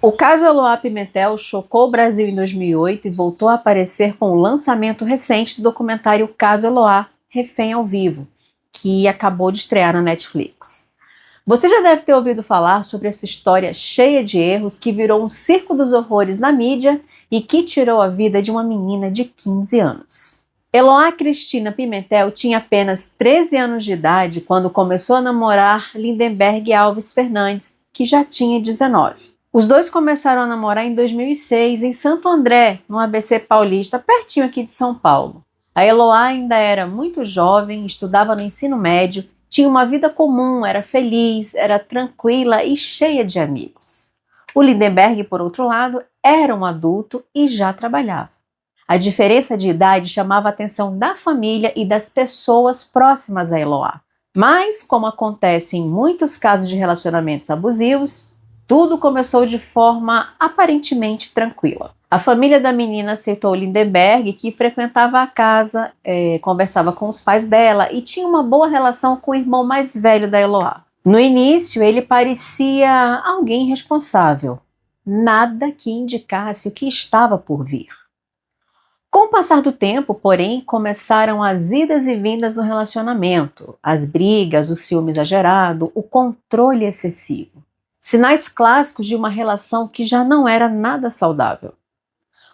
O caso Eloá Pimentel chocou o Brasil em 2008 e voltou a aparecer com o lançamento recente do documentário Caso Eloá, Refém ao Vivo, que acabou de estrear na Netflix. Você já deve ter ouvido falar sobre essa história cheia de erros que virou um circo dos horrores na mídia e que tirou a vida de uma menina de 15 anos. Eloá Cristina Pimentel tinha apenas 13 anos de idade quando começou a namorar Lindenberg Alves Fernandes, que já tinha 19. Os dois começaram a namorar em 2006 em Santo André, no ABC Paulista, pertinho aqui de São Paulo. A Eloá ainda era muito jovem, estudava no ensino médio, tinha uma vida comum, era feliz, era tranquila e cheia de amigos. O Lindenberg, por outro lado, era um adulto e já trabalhava. A diferença de idade chamava a atenção da família e das pessoas próximas a Eloá. Mas, como acontece em muitos casos de relacionamentos abusivos, tudo começou de forma aparentemente tranquila. A família da menina aceitou o Lindenberg, que frequentava a casa, conversava com os pais dela e tinha uma boa relação com o irmão mais velho da Eloá. No início, ele parecia alguém responsável, nada que indicasse o que estava por vir. Com o passar do tempo, porém, começaram as idas e vindas no relacionamento, as brigas, o ciúme exagerado, o controle excessivo. Sinais clássicos de uma relação que já não era nada saudável.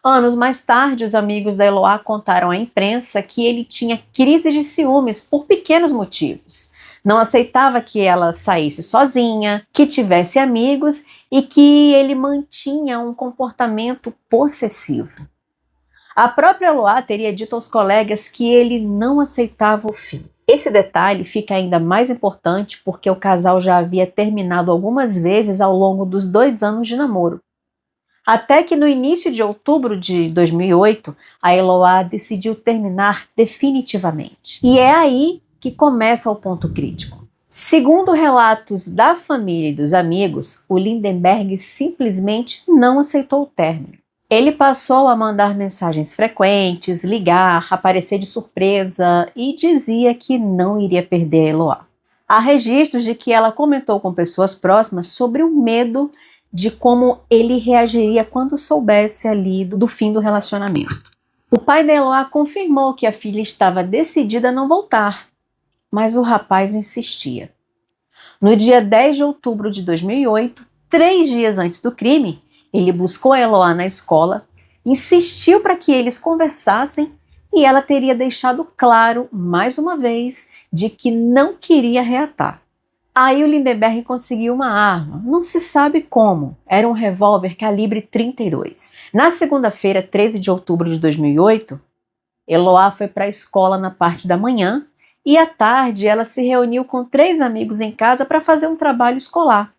Anos mais tarde, os amigos da Eloá contaram à imprensa que ele tinha crise de ciúmes por pequenos motivos. Não aceitava que ela saísse sozinha, que tivesse amigos e que ele mantinha um comportamento possessivo. A própria Eloá teria dito aos colegas que ele não aceitava o fim. Esse detalhe fica ainda mais importante porque o casal já havia terminado algumas vezes ao longo dos 2 anos de namoro. Até que no início de outubro de 2008, a Eloá decidiu terminar definitivamente. E é aí que começa o ponto crítico. Segundo relatos da família e dos amigos, o Lindenberg simplesmente não aceitou o término. Ele passou a mandar mensagens frequentes, ligar, aparecer de surpresa e dizia que não iria perder a Eloá. Há registros de que ela comentou com pessoas próximas sobre o medo de como ele reagiria quando soubesse ali do fim do relacionamento. O pai da Eloá confirmou que a filha estava decidida a não voltar, mas o rapaz insistia. No dia 10 de outubro de 2008, 3 dias antes do crime, ele buscou a Eloá na escola, insistiu para que eles conversassem e ela teria deixado claro, mais uma vez, de que não queria reatar. Aí o Lindenberg conseguiu uma arma, não se sabe como, era um revólver calibre 32. Na segunda-feira, 13 de outubro de 2008, Eloá foi para a escola na parte da manhã e à tarde ela se reuniu com 3 amigos em casa para fazer um trabalho escolar.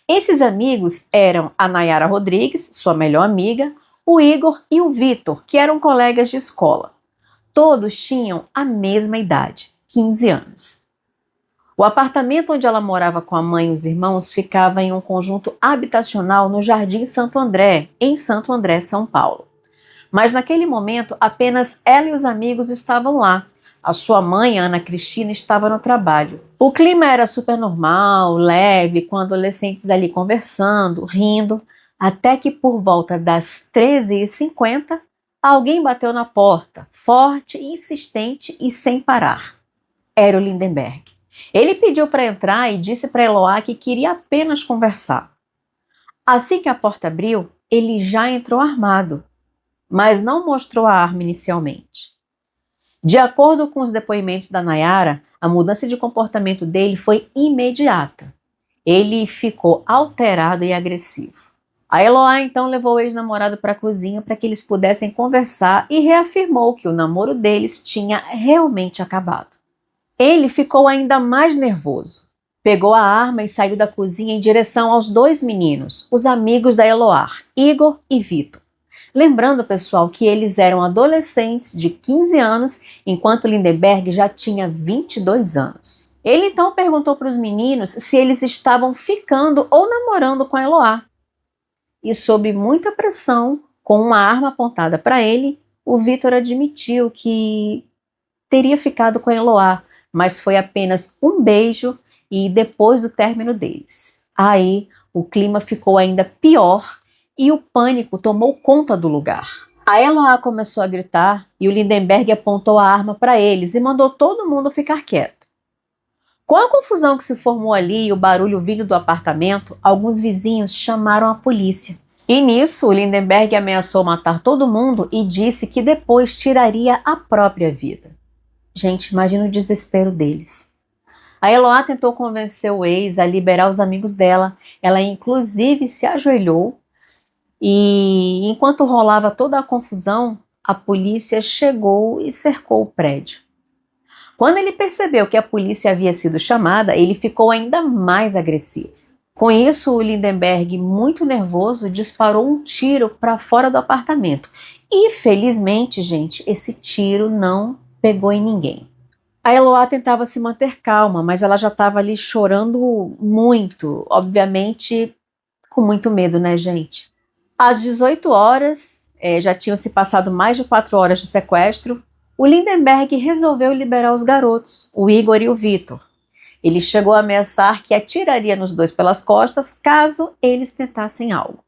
Esses amigos eram a Nayara Rodrigues, sua melhor amiga, o Igor e o Vitor, que eram colegas de escola. Todos tinham a mesma idade, 15 anos. O apartamento onde ela morava com a mãe e os irmãos ficava em um conjunto habitacional no Jardim Santo André, em Santo André, São Paulo. Mas naquele momento, apenas ela e os amigos estavam lá. A sua mãe, Ana Cristina, estava no trabalho. O clima era super normal, leve, com adolescentes ali conversando, rindo, até que por volta das 13h50, alguém bateu na porta, forte, insistente e sem parar. Era o Lindenberg. Ele pediu para entrar e disse para Eloá que queria apenas conversar. Assim que a porta abriu, ele já entrou armado, mas não mostrou a arma inicialmente. De acordo com os depoimentos da Nayara, a mudança de comportamento dele foi imediata. Ele ficou alterado e agressivo. A Eloá então levou o ex-namorado para a cozinha para que eles pudessem conversar e reafirmou que o namoro deles tinha realmente acabado. Ele ficou ainda mais nervoso. Pegou a arma e saiu da cozinha em direção aos 2 meninos, os amigos da Eloá, Igor e Vitor. Lembrando, pessoal, que eles eram adolescentes de 15 anos, enquanto Lindenberg já tinha 22 anos. Ele então perguntou para os meninos se eles estavam ficando ou namorando com a Eloá. E sob muita pressão, com uma arma apontada para ele, o Vitor admitiu que teria ficado com a Eloá, mas foi apenas um beijo e depois do término deles. Aí o clima ficou ainda pior e o pânico tomou conta do lugar. A Eloá começou a gritar e o Lindenberg apontou a arma para eles e mandou todo mundo ficar quieto. Com a confusão que se formou ali e o barulho vindo do apartamento, alguns vizinhos chamaram a polícia. E nisso, o Lindenberg ameaçou matar todo mundo e disse que depois tiraria a própria vida. Gente, imagina o desespero deles. A Eloá tentou convencer o ex a liberar os amigos dela. Ela inclusive se ajoelhou e, enquanto rolava toda a confusão, a polícia chegou e cercou o prédio. Quando ele percebeu que a polícia havia sido chamada, ele ficou ainda mais agressivo. Com isso, o Lindenberg, muito nervoso, disparou um tiro para fora do apartamento. E, felizmente, gente, esse tiro não pegou em ninguém. A Eloá tentava se manter calma, mas ela já estava ali chorando muito, obviamente com muito medo, né, gente? Às 18 horas, já tinham se passado mais de 4 horas de sequestro, o Lindenberg resolveu liberar os garotos, o Igor e o Vitor. Ele chegou a ameaçar que atiraria nos dois pelas costas caso eles tentassem algo.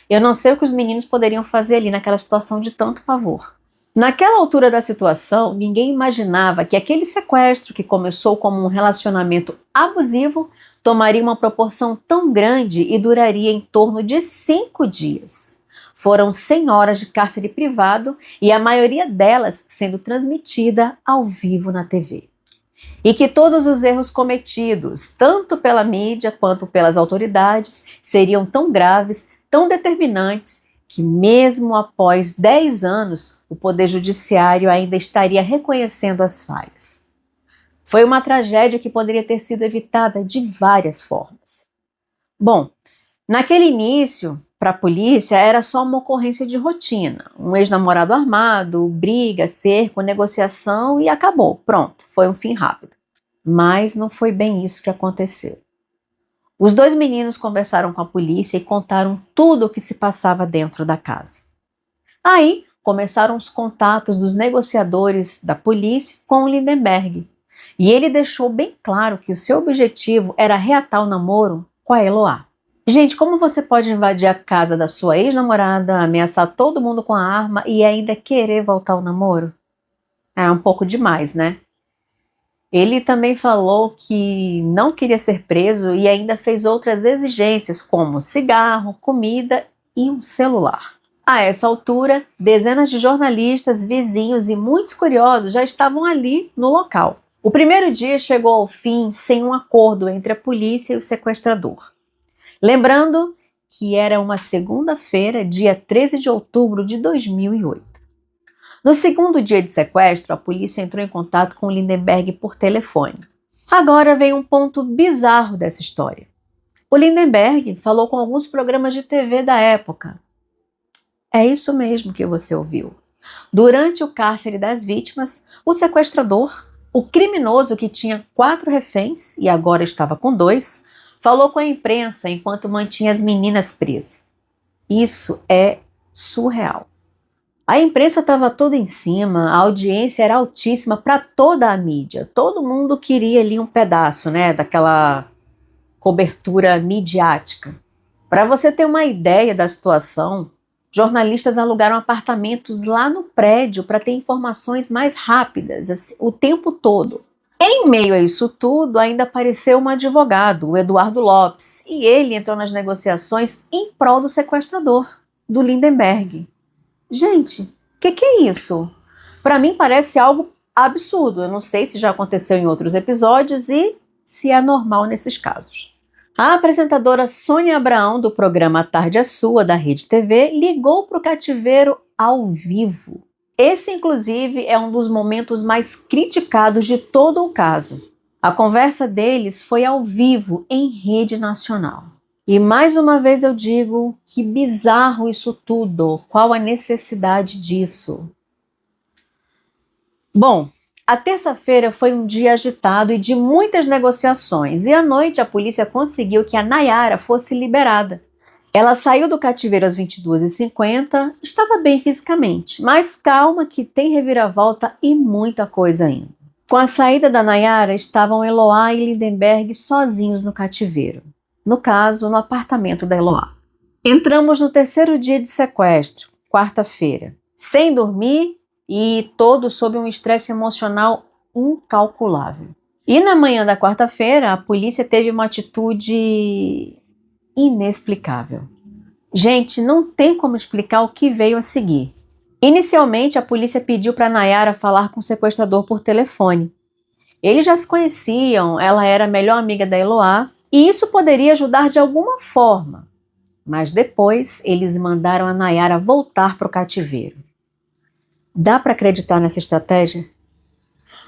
Eu não sei o que os meninos poderiam fazer ali naquela situação de tanto pavor. Naquela altura da situação, ninguém imaginava que aquele sequestro, que começou como um relacionamento abusivo, tomaria uma proporção tão grande e duraria em torno de 5 dias. Foram 100 horas de cárcere privado e a maioria delas sendo transmitida ao vivo na TV. E que todos os erros cometidos, tanto pela mídia quanto pelas autoridades, seriam tão graves, tão determinantes, que mesmo após 10 anos, o Poder Judiciário ainda estaria reconhecendo as falhas. Foi uma tragédia que poderia ter sido evitada de várias formas. Bom, naquele início, para a polícia, era só uma ocorrência de rotina. Um ex-namorado armado, briga, cerco, negociação e acabou. Pronto, foi um fim rápido. Mas não foi bem isso que aconteceu. Os dois meninos conversaram com a polícia e contaram tudo o que se passava dentro da casa. Aí começaram os contatos dos negociadores da polícia com o Lindenberg. E ele deixou bem claro que o seu objetivo era reatar o namoro com a Eloá. Gente, como você pode invadir a casa da sua ex-namorada, ameaçar todo mundo com a arma e ainda querer voltar ao namoro? É um pouco demais, né? Ele também falou que não queria ser preso e ainda fez outras exigências, como cigarro, comida e um celular. A essa altura, dezenas de jornalistas, vizinhos e muitos curiosos já estavam ali no local. O primeiro dia chegou ao fim sem um acordo entre a polícia e o sequestrador. Lembrando que era uma segunda-feira, dia 13 de outubro de 2008. No segundo dia de sequestro, a polícia entrou em contato com o Lindenberg por telefone. Agora vem um ponto bizarro dessa história. O Lindenberg falou com alguns programas de TV da época. É isso mesmo que você ouviu. Durante o cárcere das vítimas, o sequestrador, o criminoso que tinha 4 reféns e agora estava com 2, falou com a imprensa enquanto mantinha as meninas presas. Isso é surreal. A imprensa estava toda em cima, a audiência era altíssima para toda a mídia. Todo mundo queria ali um pedaço, né, daquela cobertura midiática. Para você ter uma ideia da situação, jornalistas alugaram apartamentos lá no prédio para ter informações mais rápidas, assim, o tempo todo. Em meio a isso tudo, ainda apareceu um advogado, o Eduardo Lopes, e ele entrou nas negociações em prol do sequestrador, do Lindenberg. Gente, o que é isso? Para mim parece algo absurdo. Eu não sei se já aconteceu em outros episódios e se é normal nesses casos. A apresentadora Sônia Abraão, do programa A Tarde é Sua, da Rede TV, ligou para o cativeiro ao vivo. Esse, inclusive, é um dos momentos mais criticados de todo o caso. A conversa deles foi ao vivo, em rede nacional. E mais uma vez eu digo, que bizarro isso tudo, qual a necessidade disso? Bom, a terça-feira foi um dia agitado e de muitas negociações, e à noite a polícia conseguiu que a Nayara fosse liberada. Ela saiu do cativeiro às 22h50, estava bem fisicamente, mas calma que tem reviravolta e muita coisa ainda. Com a saída da Nayara, estavam Eloá e Lindenberg sozinhos no cativeiro. No caso, no apartamento da Eloá. Entramos no terceiro dia de sequestro, quarta-feira, sem dormir e todo sob um estresse emocional incalculável. E na manhã da quarta-feira, a polícia teve uma atitude inexplicável. Gente, não tem como explicar o que veio a seguir. Inicialmente, a polícia pediu para Nayara falar com o sequestrador por telefone. Eles já se conheciam, ela era a melhor amiga da Eloá, e isso poderia ajudar de alguma forma. Mas depois, eles mandaram a Nayara voltar para o cativeiro. Dá para acreditar nessa estratégia?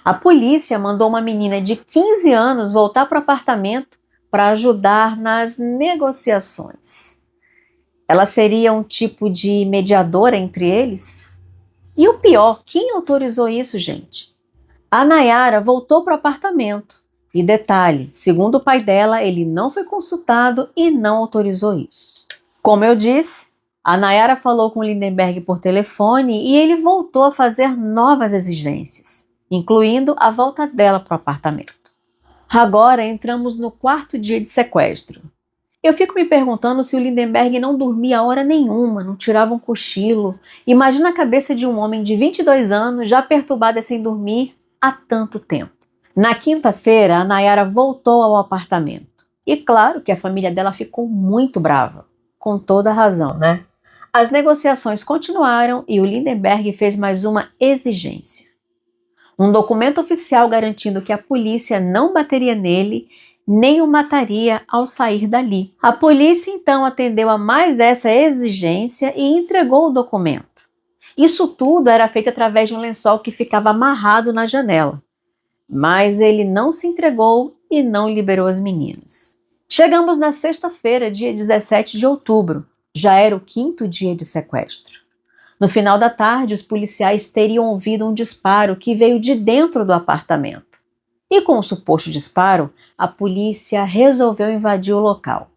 A polícia mandou uma menina de 15 anos voltar para o apartamento para ajudar nas negociações. Ela seria um tipo de mediadora entre eles? E o pior, quem autorizou isso, gente? A Nayara voltou para o apartamento. E detalhe, segundo o pai dela, ele não foi consultado e não autorizou isso. Como eu disse, a Nayara falou com o Lindenberg por telefone e ele voltou a fazer novas exigências, incluindo a volta dela para o apartamento. Agora entramos no quarto dia de sequestro. Eu fico me perguntando se o Lindenberg não dormia a hora nenhuma, não tirava um cochilo. Imagina a cabeça de um homem de 22 anos, já perturbada sem dormir há tanto tempo. Na quinta-feira, a Nayara voltou ao apartamento. E claro que a família dela ficou muito brava. Com toda razão, né? As negociações continuaram e o Lindenberg fez mais uma exigência. Um documento oficial garantindo que a polícia não bateria nele nem o mataria ao sair dali. A polícia então atendeu a mais essa exigência e entregou o documento. Isso tudo era feito através de um lençol que ficava amarrado na janela. Mas ele não se entregou e não liberou as meninas. Chegamos na sexta-feira, dia 17 de outubro. Já era o quinto dia de sequestro. No final da tarde, os policiais teriam ouvido um disparo que veio de dentro do apartamento. E com o suposto disparo, a polícia resolveu invadir o local.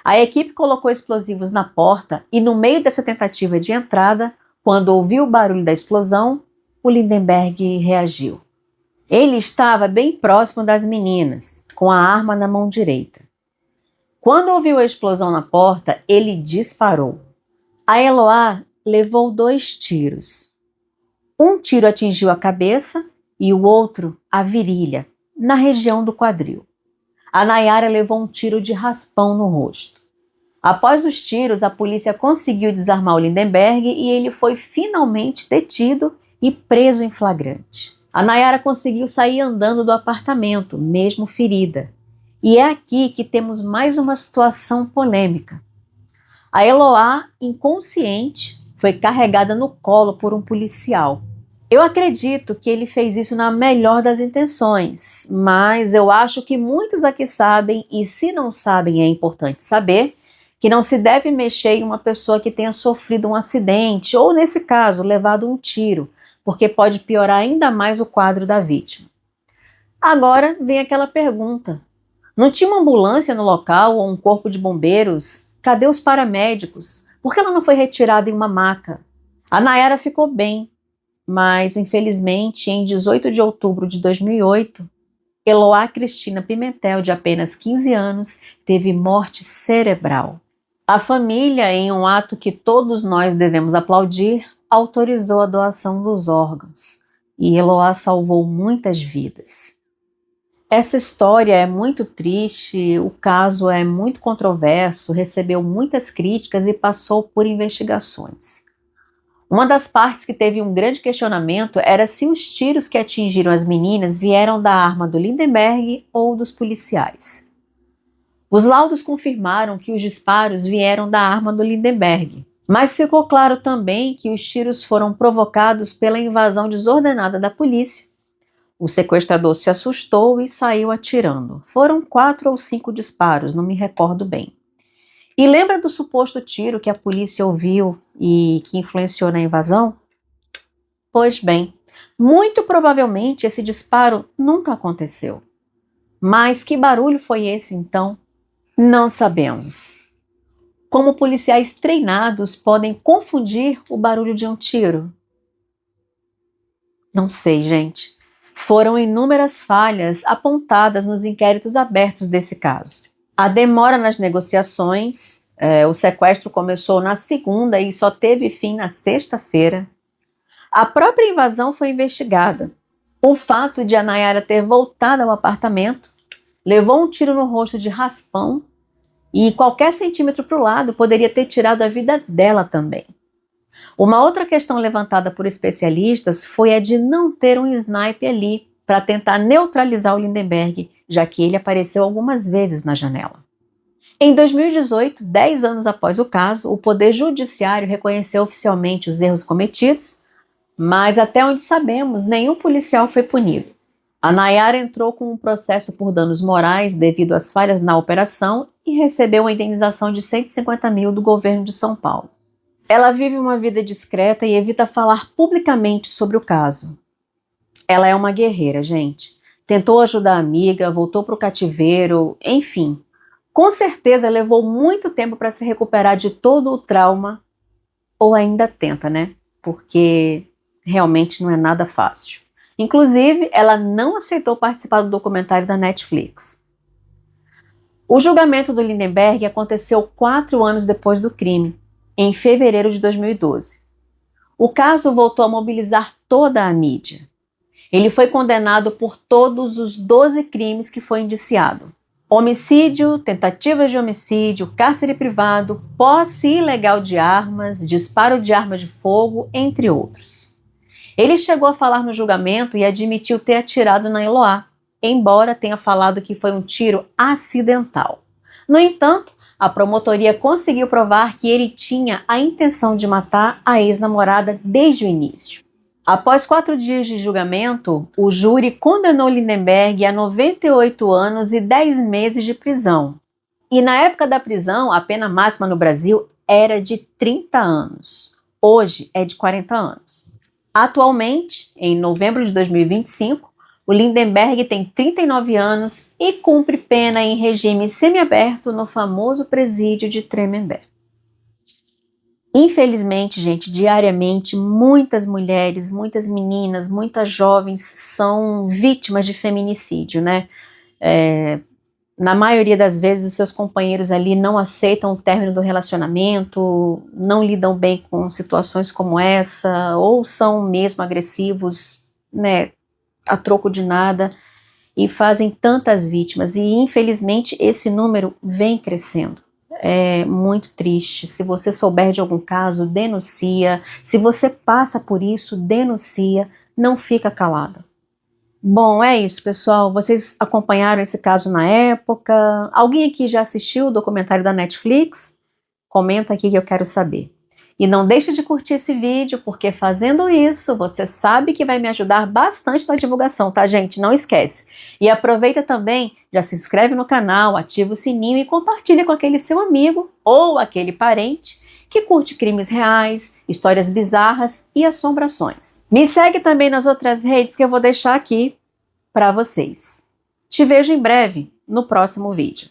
A equipe colocou explosivos na porta e no meio dessa tentativa de entrada, quando ouviu o barulho da explosão, o Lindenberg reagiu. Ele estava bem próximo das meninas, com a arma na mão direita. Quando ouviu a explosão na porta, ele disparou. A Eloá levou 2 tiros. Um tiro atingiu a cabeça e o outro a virilha, na região do quadril. A Nayara levou um tiro de raspão no rosto. Após os tiros, a polícia conseguiu desarmar o Lindenberg e ele foi finalmente detido e preso em flagrante. A Nayara conseguiu sair andando do apartamento, mesmo ferida. E é aqui que temos mais uma situação polêmica. A Eloá, inconsciente, foi carregada no colo por um policial. Eu acredito que ele fez isso na melhor das intenções, mas eu acho que muitos aqui sabem, e se não sabem é importante saber, que não se deve mexer em uma pessoa que tenha sofrido um acidente, ou nesse caso, levado um tiro, porque pode piorar ainda mais o quadro da vítima. Agora vem aquela pergunta. Não tinha uma ambulância no local ou um corpo de bombeiros? Cadê os paramédicos? Por que ela não foi retirada em uma maca? A Nayara ficou bem, mas infelizmente em 18 de outubro de 2008, Eloá Cristina Pimentel, de apenas 15 anos, teve morte cerebral. A família, em um ato que todos nós devemos aplaudir, autorizou a doação dos órgãos e Eloá salvou muitas vidas. Essa história é muito triste, o caso é muito controverso, recebeu muitas críticas e passou por investigações. Uma das partes que teve um grande questionamento era se os tiros que atingiram as meninas vieram da arma do Lindenberg ou dos policiais. Os laudos confirmaram que os disparos vieram da arma do Lindenberg, mas ficou claro também que os tiros foram provocados pela invasão desordenada da polícia. O sequestrador se assustou e saiu atirando. Foram 4 ou 5 disparos, não me recordo bem. E lembra do suposto tiro que a polícia ouviu e que influenciou na invasão? Pois bem, muito provavelmente esse disparo nunca aconteceu. Mas que barulho foi esse então? Não sabemos. Como policiais treinados podem confundir o barulho de um tiro? Não sei, gente. Foram inúmeras falhas apontadas nos inquéritos abertos desse caso. A demora nas negociações, O sequestro começou na segunda e só teve fim na sexta-feira. A própria invasão foi investigada. O fato de a Nayara ter voltado ao apartamento levou um tiro no rosto de raspão e qualquer centímetro para o lado poderia ter tirado a vida dela também. Uma outra questão levantada por especialistas foi a de não ter um sniper ali para tentar neutralizar o Lindenberg, já que ele apareceu algumas vezes na janela. Em 2018, 10 anos após o caso, o Poder Judiciário reconheceu oficialmente os erros cometidos, mas até onde sabemos, nenhum policial foi punido. A Nayara entrou com um processo por danos morais devido às falhas na operação e recebeu uma indenização de 150 mil do governo de São Paulo. Ela vive uma vida discreta e evita falar publicamente sobre o caso. Ela é uma guerreira, gente. Tentou ajudar a amiga, voltou para o cativeiro, enfim. Com certeza levou muito tempo para se recuperar de todo o trauma, ou ainda tenta, né? Porque realmente não é nada fácil. Inclusive, ela não aceitou participar do documentário da Netflix. O julgamento do Lindenberg aconteceu 4 anos depois do crime, em fevereiro de 2012. O caso voltou a mobilizar toda a mídia. Ele foi condenado por todos os 12 crimes que foi indiciado. Homicídio, tentativa de homicídio, cárcere privado, posse ilegal de armas, disparo de arma de fogo, entre outros. Ele chegou a falar no julgamento e admitiu ter atirado na Eloá, embora tenha falado que foi um tiro acidental. No entanto, a promotoria conseguiu provar que ele tinha a intenção de matar a ex-namorada desde o início. Após 4 dias de julgamento, o júri condenou Lindenberg a 98 anos e 10 meses de prisão. E na época da prisão, a pena máxima no Brasil era de 30 anos. Hoje é de 40 anos. Atualmente, em novembro de 2025, o Lindenberg tem 39 anos e cumpre pena em regime semiaberto no famoso presídio de Tremembé. Infelizmente, gente, diariamente, muitas mulheres, muitas meninas, muitas jovens são vítimas de feminicídio, né? Na maioria das vezes, os seus companheiros ali não aceitam o término do relacionamento, não lidam bem com situações como essa, ou são mesmo agressivos, né, a troco de nada, e fazem tantas vítimas. E, infelizmente, esse número vem crescendo. É muito triste. Se você souber de algum caso, denuncia. Se você passa por isso, denuncia. Não fica calada. Bom, é isso, pessoal. Vocês acompanharam esse caso na época? Alguém aqui já assistiu o documentário da Netflix? Comenta aqui que eu quero saber. E não deixe de curtir esse vídeo, porque fazendo isso, você sabe que vai me ajudar bastante na divulgação, tá, gente? Não esquece. E aproveita também, já se inscreve no canal, ativa o sininho e compartilha com aquele seu amigo ou aquele parente que curte crimes reais, histórias bizarras e assombrações. Me segue também nas outras redes que eu vou deixar aqui para vocês. Te vejo em breve no próximo vídeo.